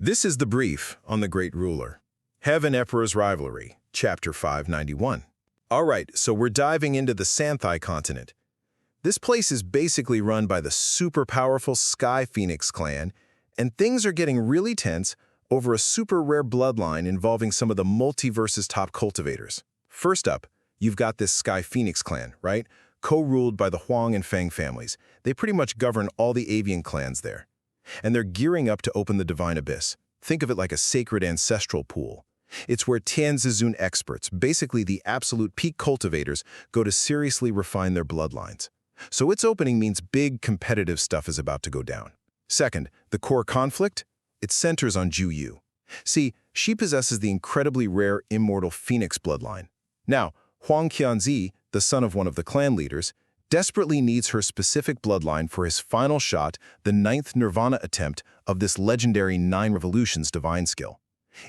This is the brief on the Great Ruler. Heaven Emperor's Rivalry, Chapter 591. All right, so we're diving into the Santhai continent. This place is basically run by the super powerful Sky Phoenix clan, and things are getting really tense over a super rare bloodline involving some of the multiverse's top cultivators. First up, you've got this Sky Phoenix clan, right? Co-ruled by the Huang and Feng families. They pretty much govern all the avian clans there. And they're gearing up to open the Divine Abyss. Think of it like a sacred ancestral pool. It's where Tianzizun experts, basically the absolute peak cultivators, go to seriously refine their bloodlines. So its opening means big competitive stuff is about to go down. Second, the core conflict? It centers on Zhu Yu. See, she possesses the incredibly rare Immortal Phoenix bloodline. Now, Huang Qianzi, the son of one of the clan leaders, desperately needs her specific bloodline for his final shot, the 9th Nirvana attempt of this legendary 9 Revolutions divine skill.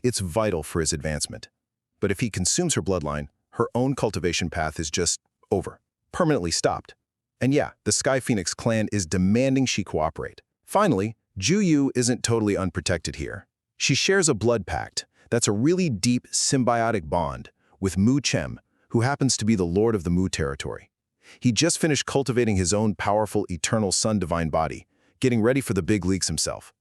It's vital for his advancement. But if he consumes her bloodline, her own cultivation path is just over, permanently stopped. And yeah, the Sky Phoenix clan is demanding she cooperate. Finally, Zhu Yu isn't totally unprotected here. She shares a blood pact that's a really deep symbiotic bond with Mu Chen, who happens to be the lord of the Mu territory. He just finished cultivating his own powerful eternal sun divine body, getting ready for the big leagues himself.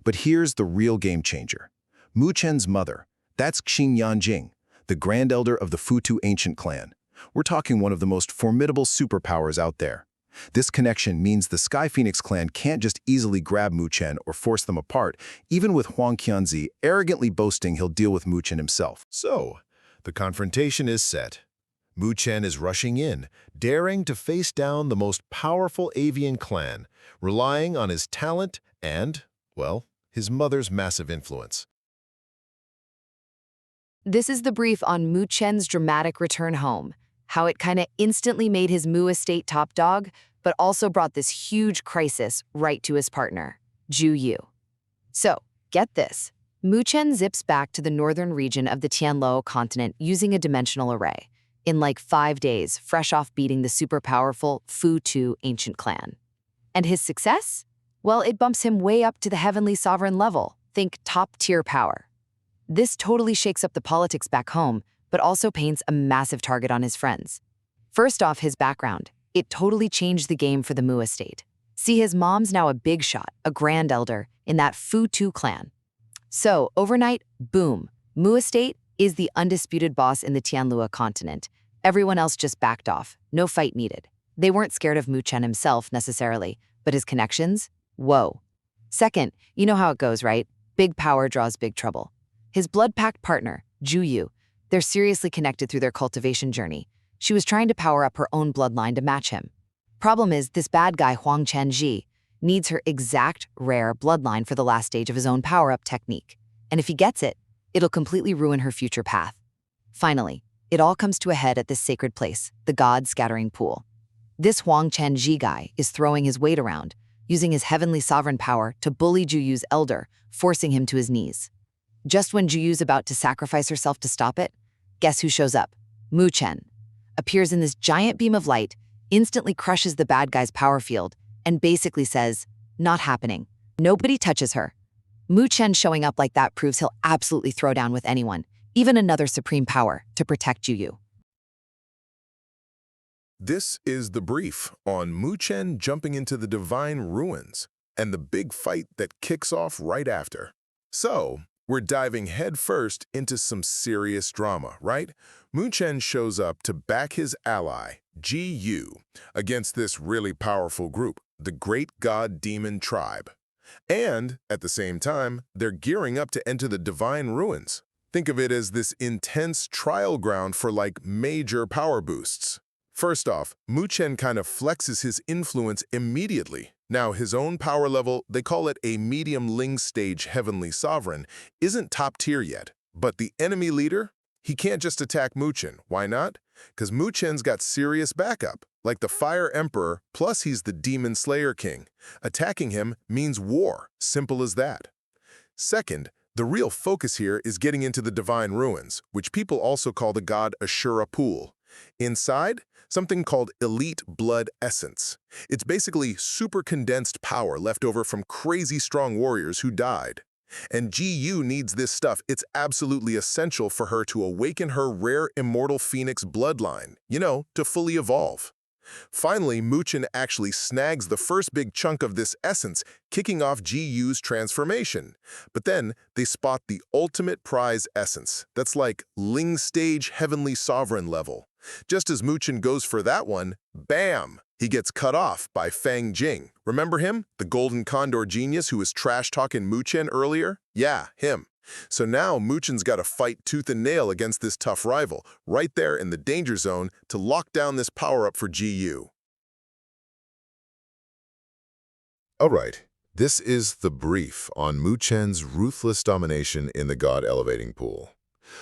But here's the real game changer. Mu Chen's mother, that's Xing Yanjing, the grand elder of the Futu ancient clan. We're talking one of the most formidable superpowers out there. This connection means the Sky Phoenix clan can't just easily grab Mu Chen or force them apart, even with Huang Qianzi arrogantly boasting he'll deal with Mu Chen himself. So, the confrontation is set. Mu Chen is rushing in, daring to face down the most powerful avian clan, relying on his talent and, well, his mother's massive influence. This is the brief on Mu Chen's dramatic return home, how it kinda instantly made his Mu estate top dog, but also brought this huge crisis right to his partner, Zhu Yu. So, get this. Mu Chen zips back to the northern region of the Tianluo continent using a dimensional array, in like 5 days, fresh off beating the super powerful Futu ancient clan. And his success? Well, it bumps him way up to the heavenly sovereign level. Think top-tier power. This totally shakes up the politics back home, but also paints a massive target on his friends. First off, his background. It totally changed the game for the Mu estate. See, his mom's now a big shot, a grand elder, in that Futu clan. So, overnight, boom, Mu estate is the undisputed boss in the Tianluo continent. Everyone else just backed off, no fight needed. They weren't scared of Mu Chen himself necessarily, but his connections? Whoa. Second, you know how it goes, right? Big power draws big trouble. His blood-pact partner, Zhu Yu, they're seriously connected through their cultivation journey. She was trying to power up her own bloodline to match him. Problem is, this bad guy Huang Qianzi needs her exact rare bloodline for the last stage of his own power-up technique. And if he gets it, it'll completely ruin her future path. Finally, it all comes to a head at this sacred place, the God-scattering pool. This Huang Qianzi guy is throwing his weight around, using his heavenly sovereign power to bully Zhu Yu's elder, forcing him to his knees. Just when Zhu Yu's about to sacrifice herself to stop it, guess who shows up? Mu Chen. Appears in this giant beam of light, instantly crushes the bad guy's power field, and basically says, not happening. Nobody touches her. Mu Chen showing up like that proves he'll absolutely throw down with anyone, even another supreme power, to protect Zhu Yu. This is the brief on Mu Chen jumping into the divine ruins and the big fight that kicks off right after. So, we're diving headfirst into some serious drama, right? Mu Chen shows up to back his ally, Zhu Yu, against this really powerful group, the Great God Demon Tribe. And, at the same time, they're gearing up to enter the divine ruins. Think of it as this intense trial ground for like major power boosts. First off, Mu Chen kind of flexes his influence immediately. Now, his own power level, they call it a medium Ling stage heavenly sovereign, isn't top tier yet. But the enemy leader, he can't just attack Mu Chen. Why not? Because Mu Chen's got serious backup, like the Fire Emperor, plus he's the Demon Slayer King. Attacking him means war, simple as that. Second, the real focus here is getting into the divine ruins, which people also call the god Ashura pool. Inside, something called elite blood essence. It's basically super condensed power left over from crazy strong warriors who died. And GU needs this stuff. It's absolutely essential for her to awaken her rare immortal phoenix bloodline, to fully evolve. Finally, Chen actually snags the first big chunk of this essence, kicking off GU's transformation. But then they spot the ultimate prize essence. That's like Ling Stage Heavenly Sovereign level. Just as Chen goes for that one, bam! He gets cut off by Fang Jing. Remember him? The Golden Condor genius who was trash-talking Chen earlier? Yeah, him. So now Chen's got to fight tooth and nail against this tough rival, right there in the danger zone to lock down this power-up for GU. Alright, this is the brief on Chen's ruthless domination in the God Elevating Pool.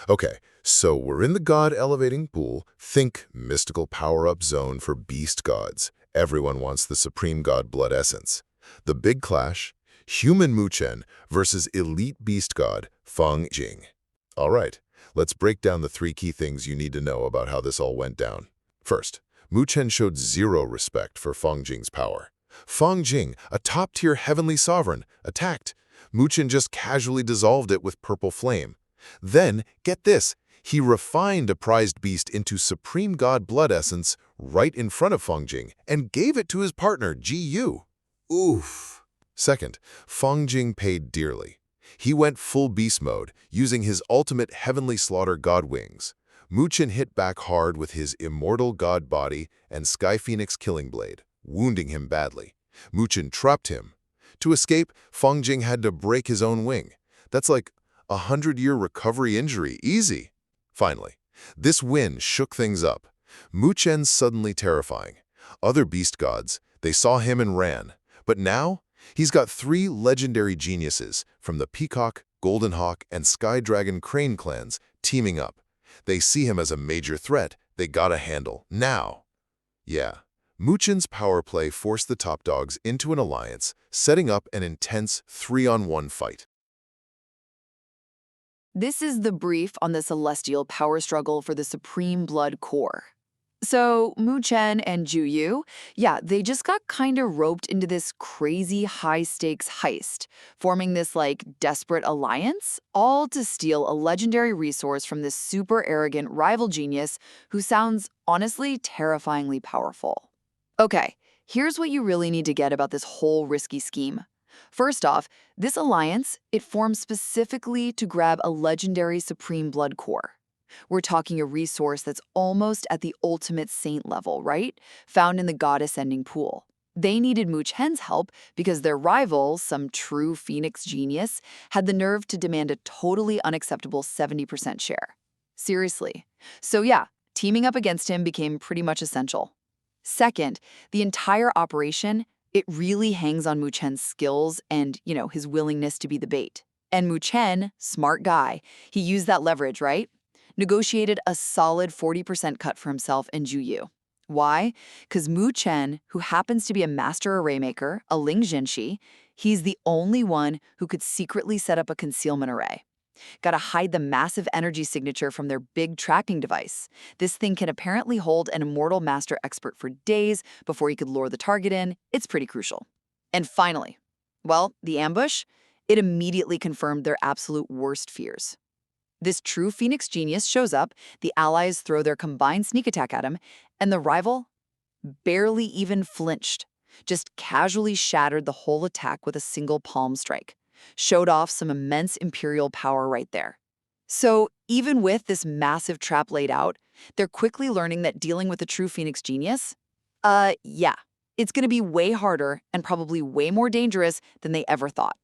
Okay, so we're in the God Elevating Pool. Think mystical power-up zone for beast gods. Everyone wants the Supreme God Blood Essence. The big clash, human Chen versus elite beast god Fang Jing. Alright, let's break down the 3 key things you need to know about how this all went down. First, Chen showed zero respect for Fang Jing's power. Fang Jing, a top-tier heavenly sovereign, attacked. Chen just casually dissolved it with purple flame. Then, get this, he refined a prized beast into Supreme God Blood Essence right in front of Fang Jing and gave it to his partner, GU. Oof. Second, Fang Jing paid dearly. He went full beast mode, using his ultimate heavenly slaughter god wings. Chen hit back hard with his immortal god body and Sky Phoenix killing blade, wounding him badly. Chen trapped him. To escape, Fang Jing had to break his own wing. That's like a 100-year recovery injury, easy. Finally, this win shook things up. Chen's suddenly terrifying. Other beast gods, they saw him and ran. But now, he's got 3 legendary geniuses from the Peacock, Golden Hawk, and Sky Dragon Crane clans teaming up. They see him as a major threat they gotta handle now. Yeah, Chen's power play forced the top dogs into an alliance, setting up an intense 3-on-1 fight. This is the brief on the celestial power struggle for the Supreme Blood Core. So, Chen and Yu, yeah, they just got kind of roped into this crazy high-stakes heist, forming this, desperate alliance, all to steal a legendary resource from this super arrogant rival genius who sounds, honestly, terrifyingly powerful. Okay, here's what you really need to get about this whole risky scheme. First off, this alliance, it formed specifically to grab a legendary Supreme Blood Core. We're talking a resource that's almost at the ultimate saint level, right? Found in the God Ascending Pool. They needed Chen's help because their rival, some true Phoenix genius, had the nerve to demand a totally unacceptable 70% share. Seriously. So yeah, teaming up against him became pretty much essential. Second, the entire operation, it really hangs on Chen's skills and, his willingness to be the bait. And Chen, smart guy, he used that leverage, right? Negotiated a solid 40% cut for himself and Yu. Why? Because Chen, who happens to be a master array maker, a Ling Jinshi, he's the only one who could secretly set up a concealment array. Gotta hide the massive energy signature from their big tracking device. This thing can apparently hold an immortal master expert for days before he could lure the target in. It's pretty crucial. And finally, well, the ambush, it immediately confirmed their absolute worst fears. This true Phoenix genius shows up, the allies throw their combined sneak attack at him, and the rival barely even flinched, just casually shattered the whole attack with a single palm strike. Showed off some immense imperial power right there. So even with this massive trap laid out, they're quickly learning that dealing with a true Phoenix genius, yeah, it's gonna be way harder and probably way more dangerous than they ever thought.